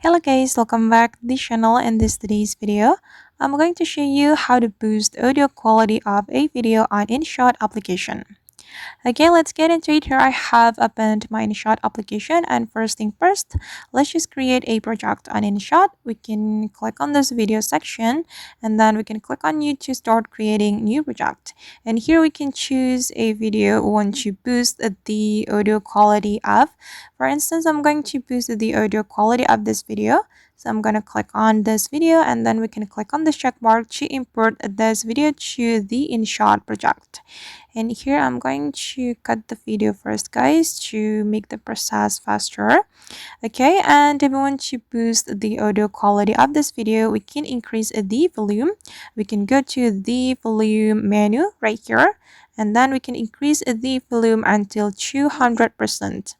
Hello guys, welcome back to the channel. In today's video, I'm going to show you how to boost audio quality of a video on Inshot application. Okay, let's get into it. Here I have opened my Inshot application, and first thing first, let's just create a project on Inshot. We can click on this video section and then we can click on new to start creating new project. And here we can choose a video we want to boost the audio quality of. For instance, I'm going to boost the audio quality of this video. So I'm going to click on this video and then we can click on the check mark to import this video to the Inshot project. And here I'm going to cut the video first, guys, to make the process faster. Okay, and if we want to boost the audio quality of this video, we can increase the volume. We can go to the volume menu right here, and then we can increase the volume until 200%.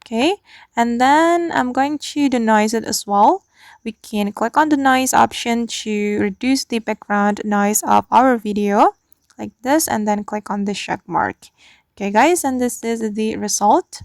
Okay, and then I'm going to denoise it as well. We can click on the noise option to reduce the background noise of our video like this, and then click on the check mark. Okay guys, and this is the result.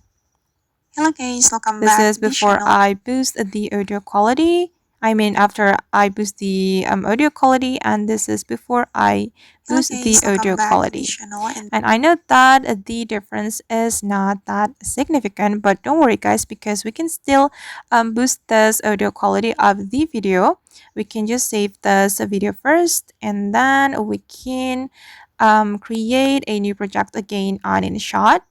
Hello guys, welcome This back is to the before channel. I boost the audio quality. I mean after I boost the audio quality, and this is before I Hello boost the guys, welcome audio back to the quality. channel. And I know that the difference is not that significant, but don't worry guys, because we can still boost this audio quality of the video. We can just save this video first, and then we can create a new project again on InShot.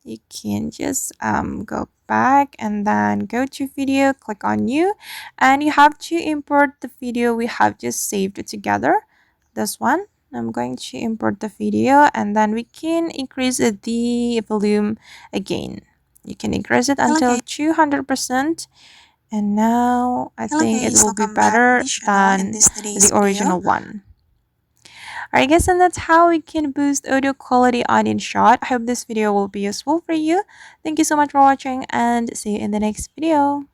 You can just go back and then go to video, click on new, and you have to import the video we have just saved together. This one, I'm going to import the video, and then we can increase the volume again. You can increase it until 200%, and now I think it will be Welcome back to better the channel. In than this today's the video, original one. Alright guys, and that's how we can boost audio quality on InShot. I hope this video will be useful for you. Thank you so much for watching, and see you in the next video.